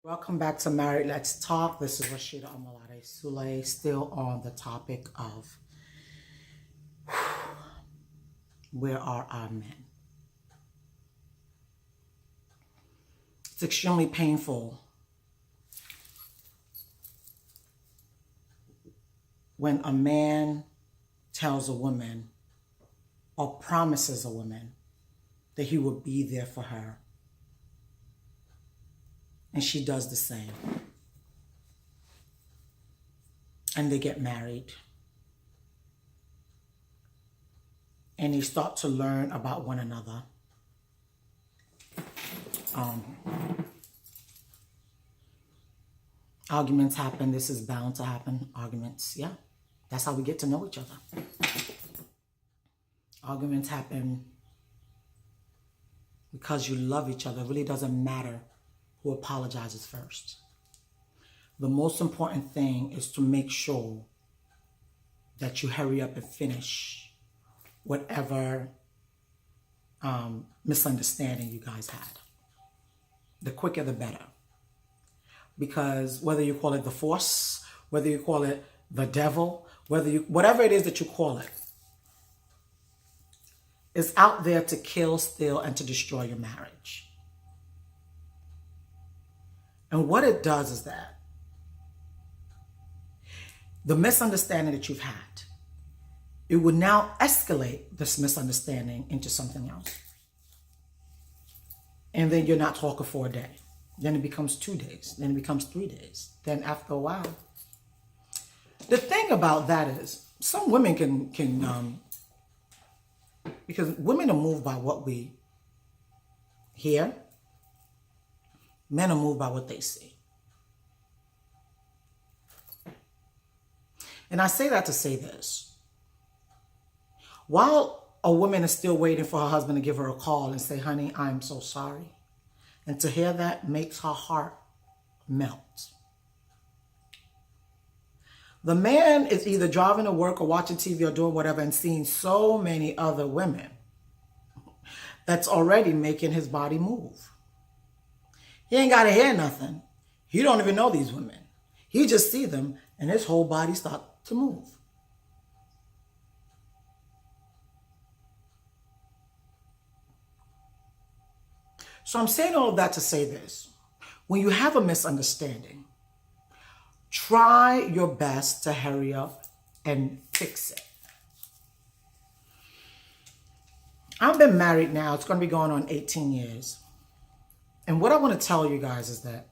Welcome back to Married Let's Talk. This is Rashida Amalade Sule, still on the topic of where are our men? It's extremely painful when a man tells a woman or promises a woman that he will be there for her, and she does the same. And they get married. And they start to learn about one another. Arguments happen. This is bound to happen. Arguments, yeah. That's how we get to know each other. Arguments happen because you love each other. It really doesn't matter who apologizes first. The most important thing is to make sure that you hurry up and finish whatever misunderstanding you guys had. The quicker the better. Because whether you call it the force, whether you call it the devil, whatever it is that you call it, is out there to kill, steal, and to destroy your marriage. And what it does is that the misunderstanding that you've had, it would now escalate this misunderstanding into something else. And then you're not talking for a day. Then it becomes 2 days. Then it becomes 3 days. Then after a while. The thing about that is some women can because women are moved by what we hear. Men are moved by what they see. And I say that to say this. While a woman is still waiting for her husband to give her a call and say, honey, I'm so sorry. And to hear that makes her heart melt. The man is either driving to work or watching TV or doing whatever and seeing so many other women that's already making his body move. He ain't got to hear nothing. He don't even know these women. He just see them and his whole body start to move. So I'm saying all of that to say this. When you have a misunderstanding, try your best to hurry up and fix it. I've been married now. It's going to be going on 18 years. And what I want to tell you guys is that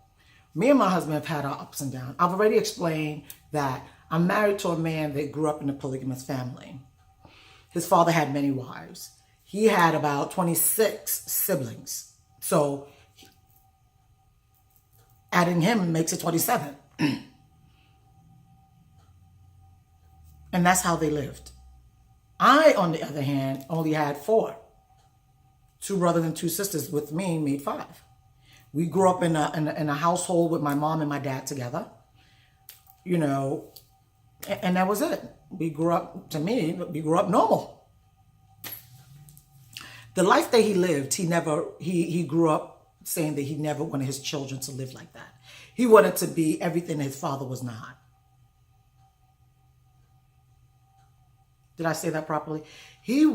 me and my husband have had our ups and downs. I've already explained that I'm married to a man that grew up in a polygamous family. His father had many wives. He had about 26 siblings. So adding him makes it 27. And that's how they lived. I, on the other hand, only had 4. 2 brothers and 2 sisters with me made 5. We grew up in a household with my mom and my dad together, you know, and that was it. We grew up, to me, we grew up normal. The life that he lived, he grew up saying that he never wanted his children to live like that. He wanted to be everything his father was not. Did I say that properly? He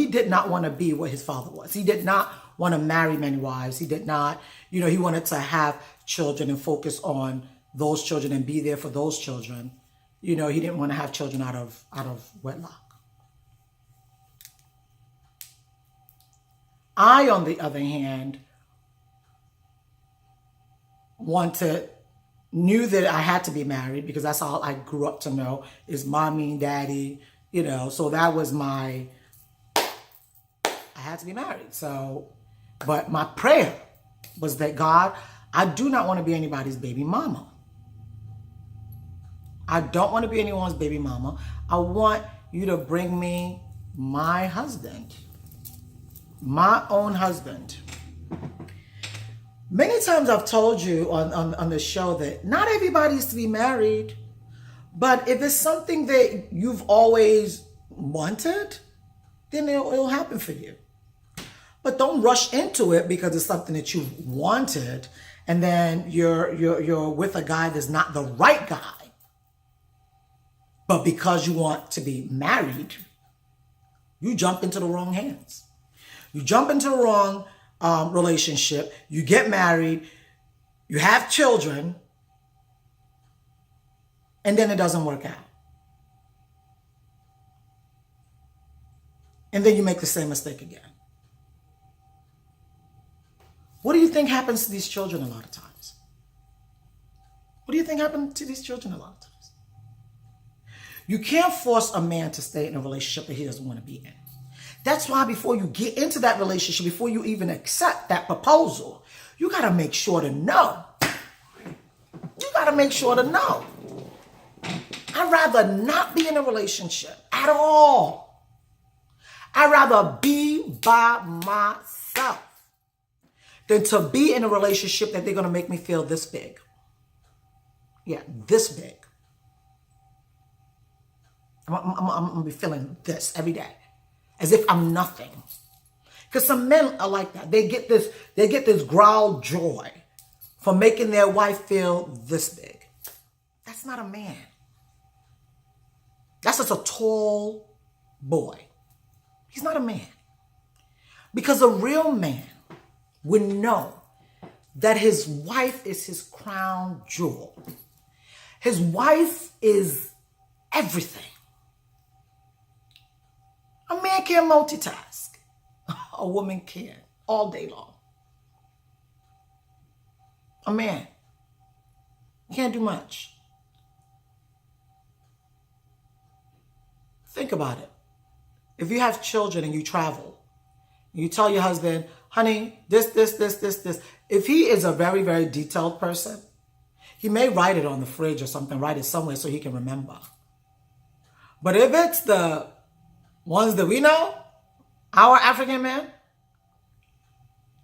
did not want to be what his father was. He did not want to marry many wives. He did not, he wanted to have children and focus on those children and be there for those children. He didn't want to have children out of wedlock. I, on the other hand, knew that I had to be married because that's all I grew up to know is mommy and daddy, so that was I had to be married. So, but my prayer was that God, I do not want to be anybody's baby mama. I don't want to be anyone's baby mama. I want you to bring me my husband, my own husband. Many times I've told you on the show that not everybody is to be married. But if it's something that you've always wanted, then it'll happen for you. But don't rush into it because it's something that you wanted and then you're with a guy that's not the right guy, but because you want to be married, you jump into the wrong hands. You jump into the wrong relationship. You get married. You have children. And then it doesn't work out. And then you make the same mistake again. What do you think happens to these children a lot of times? What do you think happens to these children a lot of times? You can't force a man to stay in a relationship that he doesn't want to be in. That's why before you get into that relationship, before you even accept that proposal, you got to make sure to know. You got to make sure to know. I'd rather not be in a relationship at all. I'd rather be by myself than to be in a relationship that they're going to make me feel this big. Yeah, this big. I'm going to be feeling this every day, as if I'm nothing. Because some men are like that. They get this growl joy for making their wife feel this big. That's not a man. That's just a tall boy. He's not a man. Because a real man would know that his wife is his crown jewel. His wife is everything. A man can multitask. A woman can all day long. A man can't do much. Think about it. If you have children and you travel, you tell your husband, honey, this. If he is a very, very detailed person, he may write it on the fridge or something, write it somewhere so he can remember. But if it's the ones that we know, our African men,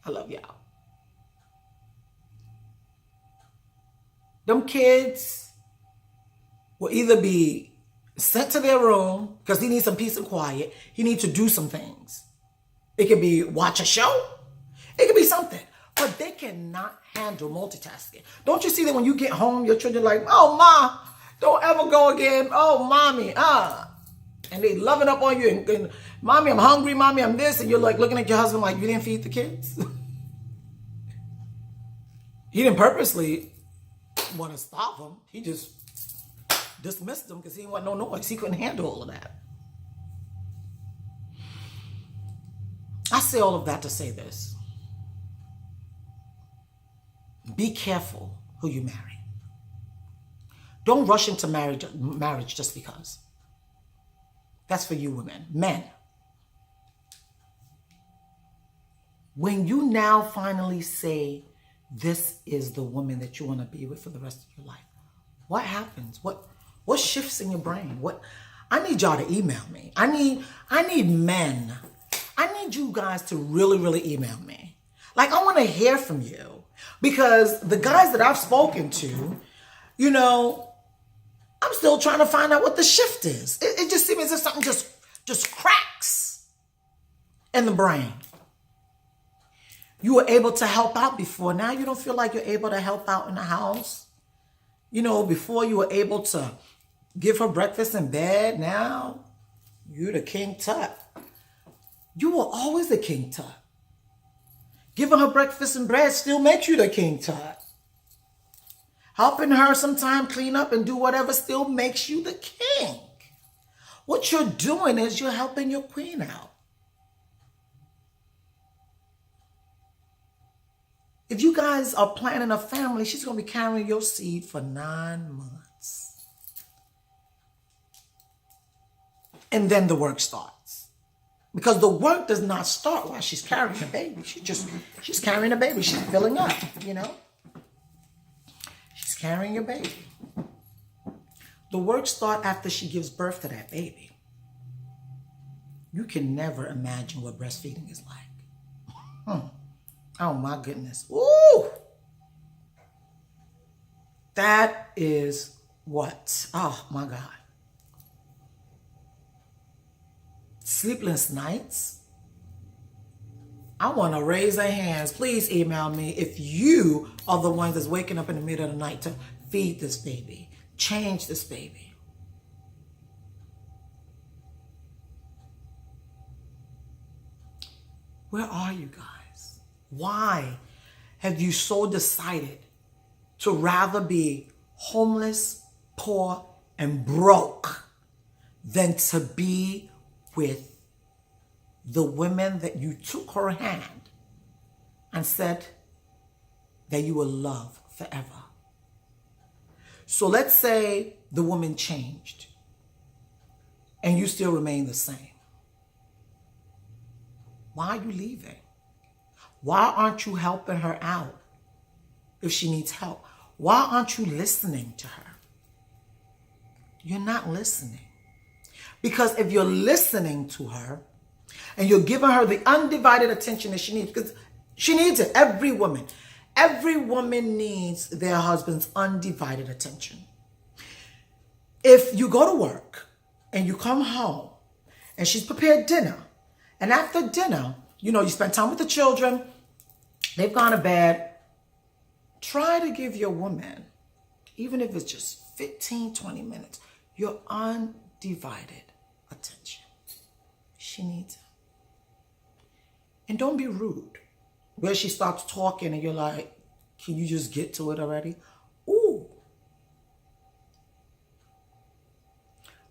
I love y'all. Them kids will either be sent to their room because he needs some peace and quiet. He needs to do some things. It could be watch a show. It could be something. But they cannot handle multitasking. Don't you see that when you get home, your children are like, oh, Ma, don't ever go again. Oh, Mommy, And they loving up on you. And Mommy, I'm hungry. Mommy, I'm this. And you're like looking at your husband like, you didn't feed the kids? He didn't purposely want to stop them. He just dismissed them because he didn't want no noise. He couldn't handle all of that. I say all of that to say this. Be careful who you marry. Don't rush into marriage just because. That's for you women. Men. When you now finally say, this is the woman that you want to be with for the rest of your life, what happens? What shifts in your brain? I need y'all to email me. I need men. I need you guys to really, really email me. Like, I want to hear from you. Because the guys that I've spoken to, I'm still trying to find out what the shift is. It just seems as if something just cracks in the brain. You were able to help out before. Now you don't feel like you're able to help out in the house. Before you were able to give her breakfast in bed. Now you're the King Tut. You were always the King Tut. Giving her breakfast and bread still makes you the King Tut. Helping her sometime clean up and do whatever still makes you the king. What you're doing is you're helping your queen out. If you guys are planning a family, she's going to be carrying your seed for 9 months. And then the work starts. Because the work does not start while she's carrying a baby. She's carrying a baby. She's filling up, She's carrying your baby. The work starts after she gives birth to that baby. You can never imagine what breastfeeding is like. Oh my goodness. Ooh. That is what? Oh my God. Sleepless nights. I want to raise their hands. Please email me if you are the ones that's waking up in the middle of the night to feed this baby, change this baby. Where are you guys? Why have you so decided to rather be homeless, poor, and broke than to be with the women that you took her hand and said that you will love forever? So let's say the woman changed and you still remain the same. Why are you leaving? Why aren't you helping her out if she needs help? Why aren't you listening to her? You're not listening. Because if you're listening to her and you're giving her the undivided attention that she needs, because she needs it, every woman needs their husband's undivided attention. If you go to work and you come home and she's prepared dinner, and after dinner, you spend time with the children, they've gone to bed, try to give your woman, even if it's just 15, 20 minutes, your undivided attention. She needs it. And don't be rude. Where she starts talking and you're like, can you just get to it already? Ooh.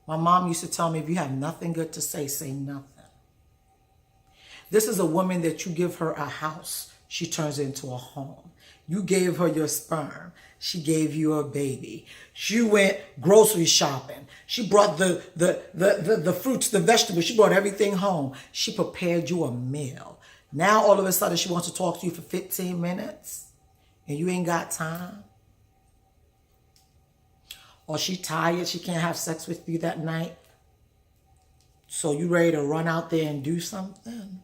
My mom used to tell me, if you have nothing good to say, say nothing. This is a woman that you give her a house, she turns it into a home. You gave her your sperm, she gave you a baby. She went grocery shopping. She brought the fruits, the vegetables. She brought everything home. She prepared you a meal. Now all of a sudden she wants to talk to you for 15 minutes and you ain't got time. Or she tired, she can't have sex with you that night. So you ready to run out there and do something?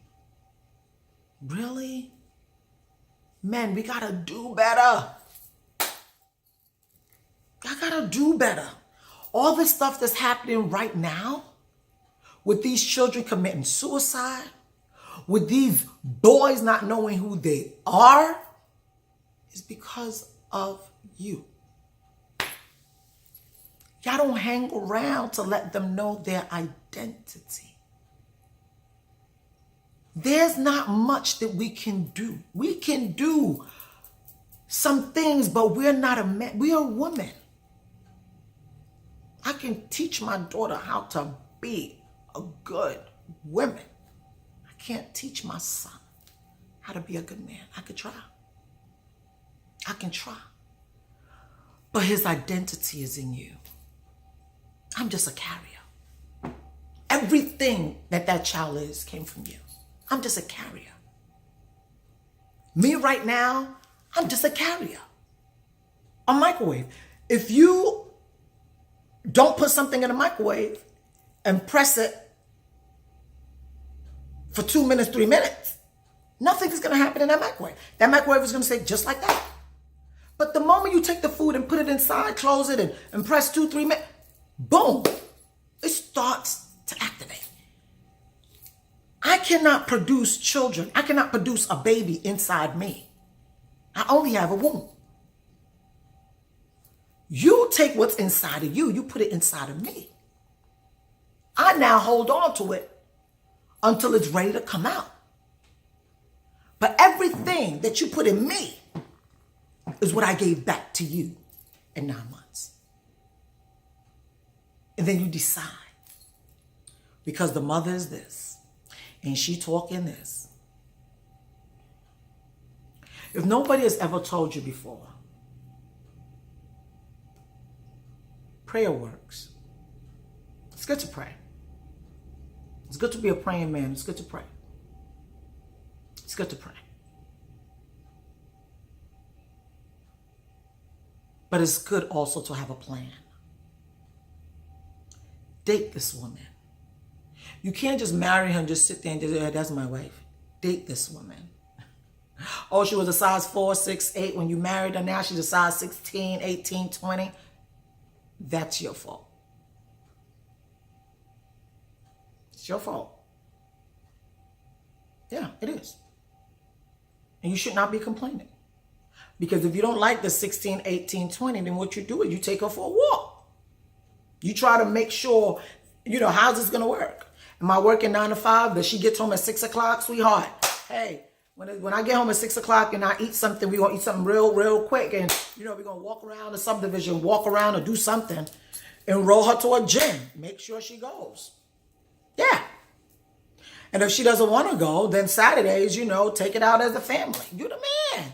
Really? Men, we gotta do better. I gotta do better. All this stuff that's happening right now, with these children committing suicide, with these boys not knowing who they are, is because of you. Y'all don't hang around to let them know their identity. There's not much that we can do. We can do some things, but we're not a man. We are a woman. I can teach my daughter how to be a good woman. I can't teach my son how to be a good man. I could try. I can try. But his identity is in you. I'm just a carrier. Everything that child is came from you. I'm just a carrier. Me right now, I'm just a carrier. A microwave. If you don't put something in a microwave and press it for 2 minutes, 3 minutes, nothing is going to happen in that microwave. That microwave is going to stay just like that. But the moment you take the food and put it inside, close it and press 2, 3 minutes, boom, it starts to activate. I cannot produce children. I cannot produce a baby inside me. I only have a womb. You take what's inside of you, you put it inside of me. I now hold on to it until it's ready to come out. But everything that you put in me is what I gave back to you in 9 months. And then you decide. Because the mother is this, and she talking this. If nobody has ever told you before, prayer works. It's good to pray. It's good to be a praying man. It's good to pray. It's good to pray. But it's good also to have a plan. Date this woman. You can't just marry her and just sit there and just, that's my wife. Date this woman. Oh, she was a size 4, 6, 8 when you married her. Now she's a size 16, 18, 20. That's your fault. It's your fault. Yeah, it is. And you should not be complaining. Because if you don't like the 16, 18, 20, then what you do is you take her for a walk. You try to make sure, how's this going to work? Am I working 9 to 5? Does she get home at 6 o'clock? Sweetheart, hey, when I get home at 6 o'clock and I eat something, we're going to eat something real quick. And, we're going to walk around the subdivision, walk around or do something. Enroll her to a gym. Make sure she goes. Yeah. And if she doesn't want to go, then Saturdays, take it out as a family. You're the man.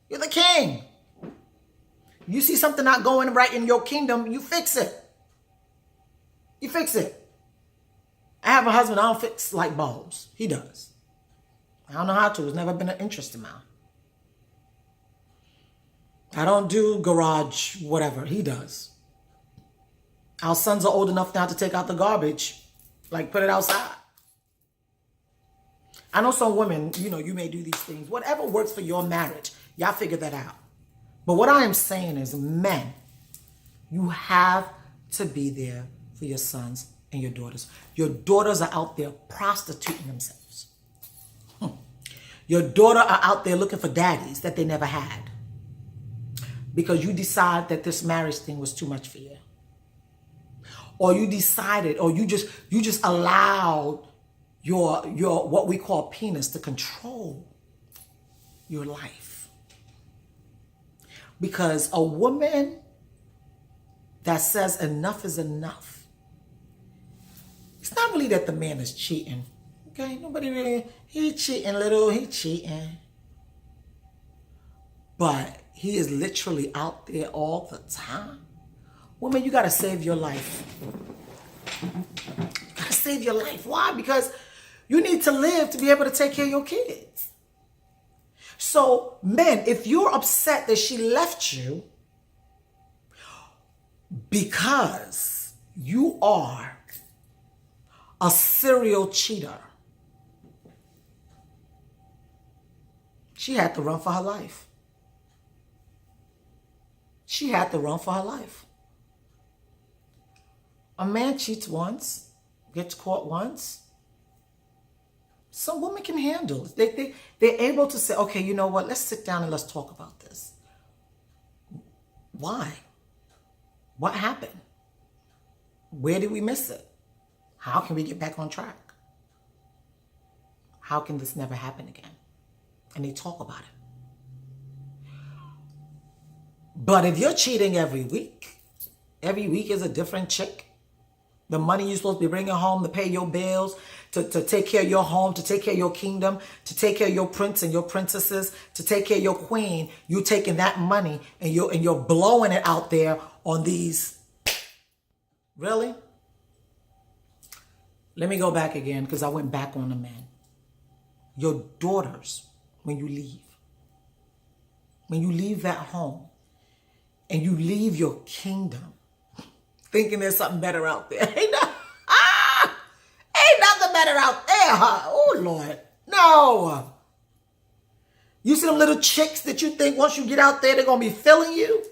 You're the king. You see something not going right in your kingdom, you fix it. You fix it. I have a husband, I don't fix light bulbs. He does. I don't know how to. It's never been an interest of mine. I don't do garage, whatever. He does. Our sons are old enough now to take out the garbage, put it outside. I know some women, you may do these things. Whatever works for your marriage, y'all figure that out. But what I am saying is, men, you have to be there for your sons and your daughters. Your daughters are out there prostituting themselves. Your daughter are out there looking for daddies that they never had. Because you decide that this marriage thing was too much for you. Or you decided, or you just allowed your what we call penis to control your life. Because a woman that says enough is enough, it's not really that the man is cheating. Okay, nobody really, he cheating. But he is literally out there all the time. Woman, you got to save your life. You got to save your life. Why? Because you need to live to be able to take care of your kids. So, men, if you're upset that she left you because you are a serial cheater, she had to run for her life. She had to run for her life. A man cheats once, gets caught once. Some women can handle it. They're able to say, okay, you know what? Let's sit down and let's talk about this. Why? What happened? Where did we miss it? How can we get back on track? How can this never happen again? And they talk about it. But if you're cheating every week is a different chick. The money you're supposed to be bringing home to pay your bills, to take care of your home, to take care of your kingdom, to take care of your prince and your princesses, to take care of your queen, you taking that money and you're blowing it out there on these. Really? Let me go back again because I went back on the men. Your daughters, when you leave that home and you leave your kingdom, thinking there's something better out there. Ain't nothing better out there, huh? Oh, Lord. No. You see them little chicks that you think once you get out there, they're going to be filling you?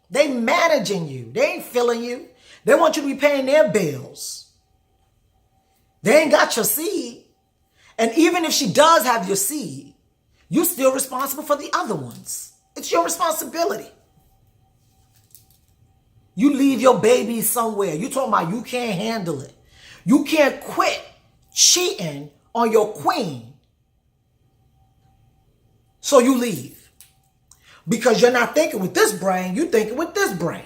They managing you. They ain't filling you. They want you to be paying their bills. They ain't got your seed. And even if she does have your seed, you're still responsible for the other ones. It's your responsibility. You leave your baby somewhere. You talking about you can't handle it. You can't quit cheating on your queen. So you leave. Because you're not thinking with this brain, you're thinking with this brain.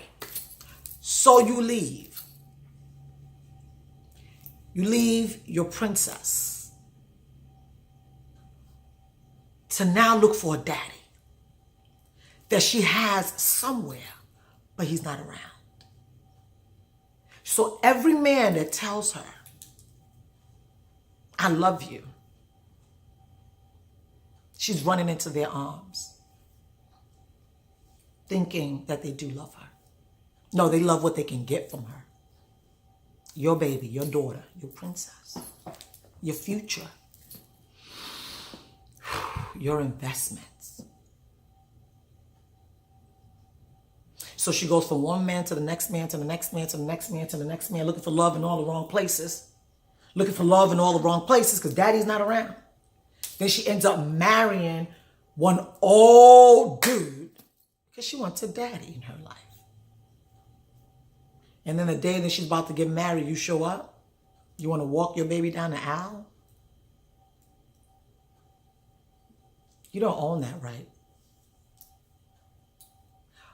So you leave. You leave your princess to now look for a daddy that she has somewhere, but he's not around. So every man that tells her, I love you, she's running into their arms, thinking that they do love her. No, they love what they can get from her. Your baby, your daughter, your princess, your future, your investments. So she goes from one man to the next man, to the next man, to the next man, to the next man, looking for love in all the wrong places. Looking for love in all the wrong places because daddy's not around. Then she ends up marrying one old dude because she wants a daddy in her life. And then the day that she's about to get married, you show up. You want to walk your baby down the aisle? You don't own that right.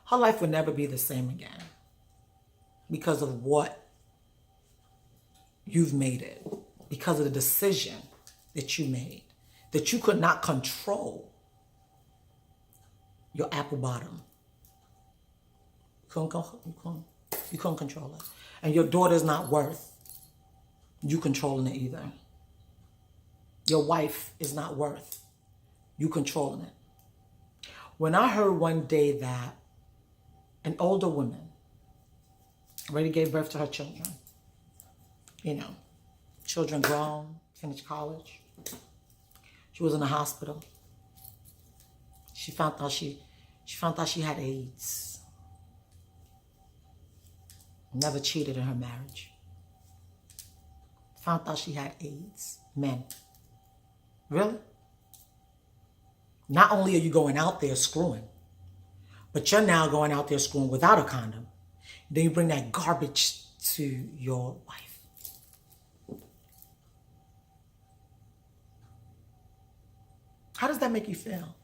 Her life will never be the same again because of what you've made it, because of the decision that you made, that you could not control your apple bottom. You couldn't control it. And your daughter's not worth you controlling it either. Your wife is not worth you controlling it. When I heard one day that an older woman already gave birth to her children, children grown, finished college. She was in the hospital. She found out she had AIDS. Never cheated in her marriage. Found out she had AIDS. Men. Really? Not only are you going out there screwing, but you're now going out there screwing without a condom. Then you bring that garbage to your wife. How does that make you feel?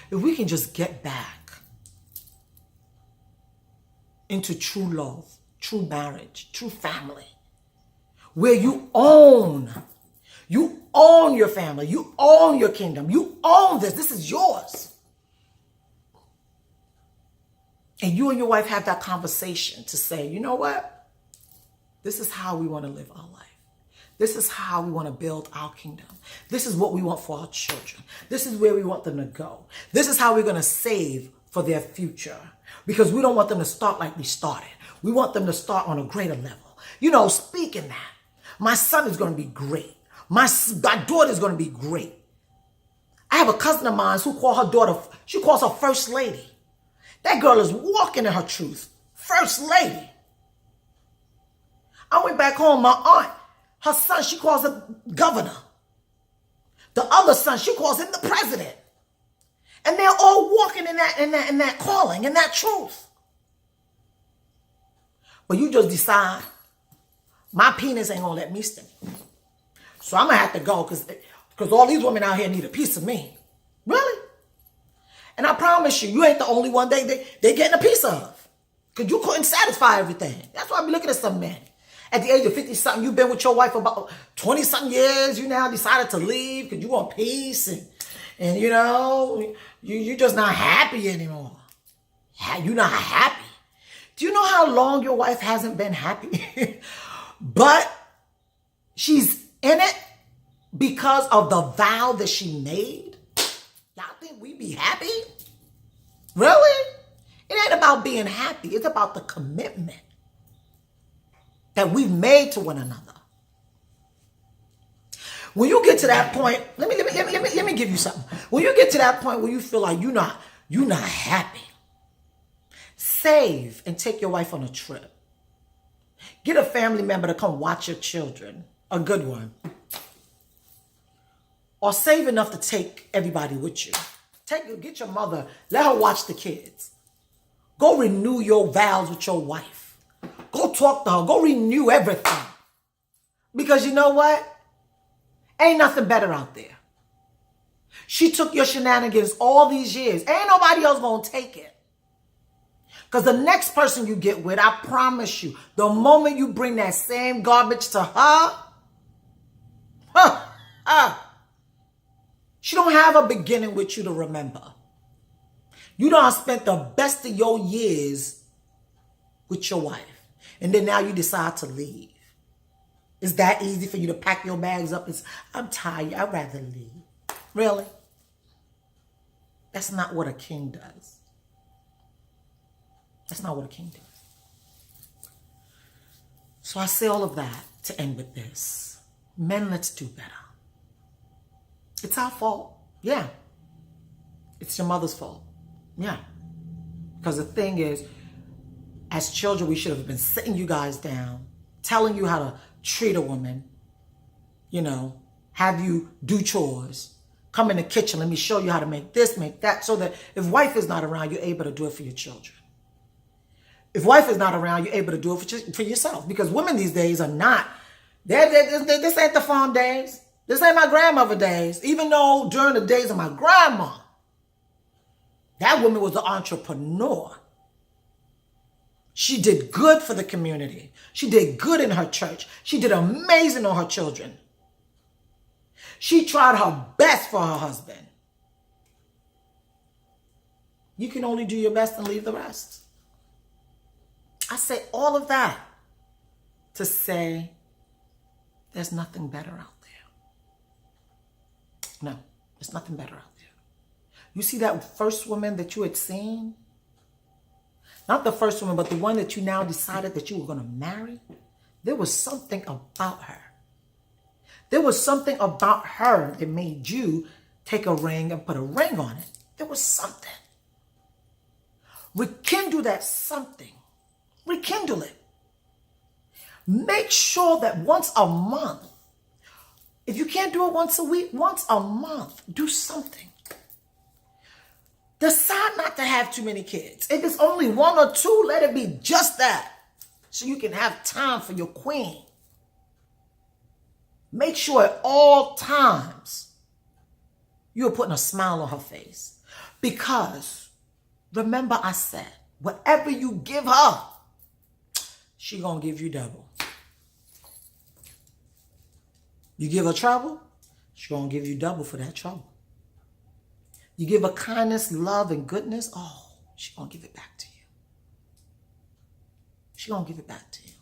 If we can just get back into true love, true marriage, true family, where you own your family, you own your kingdom, you own this is yours. And you and your wife have that conversation to say, you know what? This is how we want to live our life. This is how we want to build our kingdom. This is what we want for our children. This is where we want them to go. This is how we're going to save for their future. Because we don't want them to start like we started. We want them to start on a greater level. Speaking that, my son is going to be great. My daughter is going to be great. I have a cousin of mine who calls her daughter, she calls her first lady. That girl is walking in her truth. First lady. I went back home, my aunt, her son, she calls him governor. The other son, she calls him the president. And they're all walking in that calling, in that truth. But you just decide, my penis ain't gonna let me stay. So I'm gonna have to go because all these women out here need a piece of me. Really? And I promise you, you ain't the only one they getting a piece of. Because you couldn't satisfy everything. That's why I be looking at some men. At the age of 50-something, you've been with your wife for about 20-something years. You now decided to leave because you want peace. And you're just not happy anymore. You're not happy. Do you know how long your wife hasn't been happy? But she's in it because of the vow that she made. Y'all think we be happy? Really? It ain't about being happy. It's about the commitment that we've made to one another. When you get to that point, let me give you something. When you get to that point where you feel like you're not happy, save and take your wife on a trip. Get a family member to come watch your children, a good one. Or save enough to take everybody with you. Get your mother, let her watch the kids. Go renew your vows with your wife. Go talk to her. Go renew everything. Because you know what? Ain't nothing better out there. She took your shenanigans all these years. Ain't nobody else gonna take it. Because the next person you get with, I promise you, the moment you bring that same garbage to her, she don't have a beginning with you to remember. You done spent the best of your years with your wife. And then now you decide to leave. It's that easy for you to pack your bags up. I'm tired. I'd rather leave. Really? That's not what a king does. That's not what a king does. So I say all of that to end with this. Men, let's do better. It's our fault. Yeah. It's your mother's fault. Yeah. Because the thing is, as children, we should have been sitting you guys down, telling you how to treat a woman, have you do chores. Come in the kitchen. Let me show you how to make this, make that. So that if wife is not around, you're able to do it for your children. If wife is not around, you're able to do it for yourself. Because women these days are not. This ain't the farm days. This ain't my grandmother days. Even though during the days of my grandma, that woman was an entrepreneur. She did good for the community. She did good in her church. She did amazing on her children. She tried her best for her husband. You can only do your best and leave the rest. I say all of that to say there's nothing better out there. No, there's nothing better out there. You see that first woman that you had seen? Not the first woman, but the one that you now decided that you were going to marry? There was something about her. There was something about her that made you take a ring and put a ring on it. There was something. Rekindle that something. Rekindle it. Make sure that once a month, if you can't do it once a week, once a month, do something. Decide not to have too many kids. If it's only one or two, let it be just that. So you can have time for your queen. Make sure at all times you're putting a smile on her face. Because remember I said, whatever you give her, she gonna give you double. You give her trouble, she gonna give you double for that trouble. You give her kindness, love, and goodness, oh, she gonna give it back to you. She gonna give it back to you.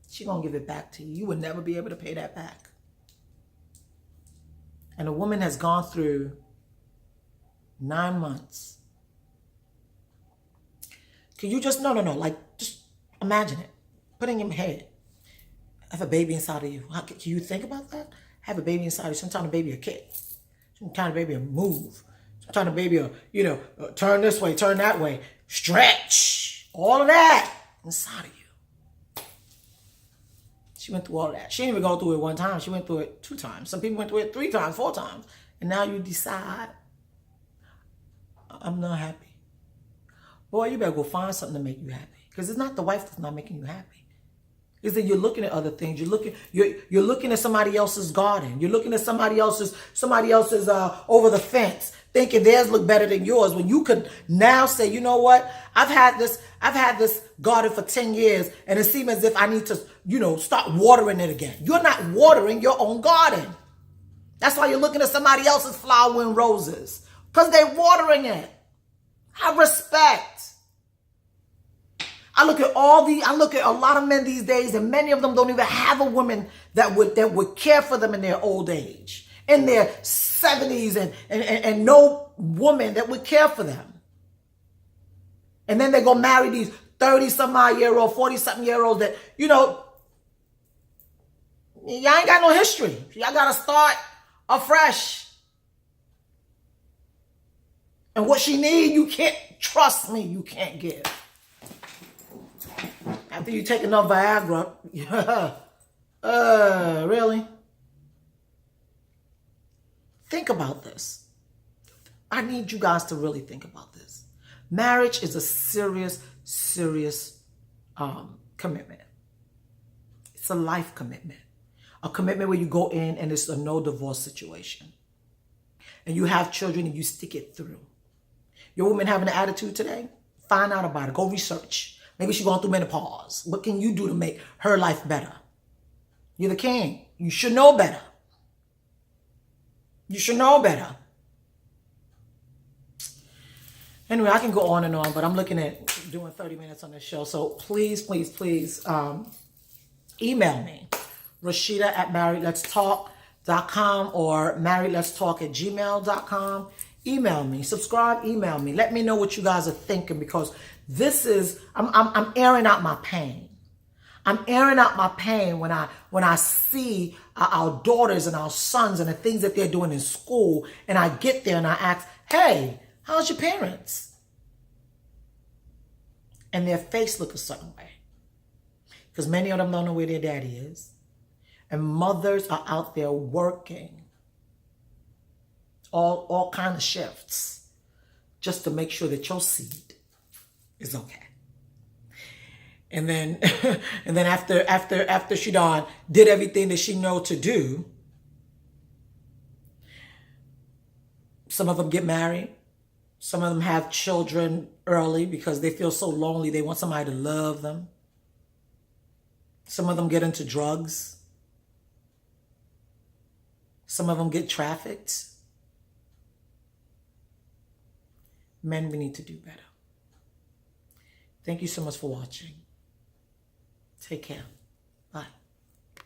She gonna give it back to you. You will never be able to pay that back. And a woman has gone through 9 months. Can you just, no, like, just imagine it. Put it in your head. Have a baby inside of you. Can you think about that? Have a baby inside of you. Sometimes a baby will kick. Sometimes a baby will move. Sometimes a baby will, turn this way, turn that way. Stretch. All of that inside of you. She went through all that. She didn't even go through it one time. She went through it 2 times. Some people went through it 3 times, 4 times. And now you decide, I'm not happy. Boy, you better go find something to make you happy. Because it's not the wife that's not making you happy. Is that you're looking at other things. You're looking at somebody else's garden. You're looking at somebody else's over the fence, thinking theirs look better than yours. When you could now say, you know what? I've had this garden for 10 years, and it seems as if I need to, start watering it again. You're not watering your own garden. That's why you're looking at somebody else's flower and roses, because they're watering it. Have respect. I look at a lot of men these days, and many of them don't even have a woman that would care for them in their old age, in their 70s, and no woman that would care for them. And then they go marry these 30-some-odd-year-old, 40-something-year-olds that, y'all ain't got no history. Y'all got to start afresh. And what she need, you can't, trust me, you can't give. After you take enough Viagra, really? Think about this. I need you guys to really think about this. Marriage is a serious, serious commitment. It's a life commitment. A commitment where you go in and it's a no divorce situation. And you have children and you stick it through. Your woman having an attitude today? Find out about it. Go research. Maybe she's going through menopause. What can you do to make her life better? You're the king. You should know better. You should know better. Anyway, I can go on and on, but I'm looking at doing 30 minutes on this show. So please, please, please email me. Rashida@marriedletstalk.com or marriedletstalk@gmail.com. Email me, subscribe, email me. Let me know what you guys are thinking, because this is, I'm airing out my pain. I'm airing out my pain when I see our daughters and our sons and the things that they're doing in school, and I get there and I ask, hey, how's your parents? And their face look a certain way, because many of them don't know where their daddy is. And mothers are out there working all kind of shifts just to make sure that your seed is okay. And then and then after she did everything that she know to do, some of them get married. Some of them have children early because they feel so lonely. They want somebody to love them. Some of them get into drugs. Some of them get trafficked. Men, we need to do better. Thank you so much for watching. Take care. Bye.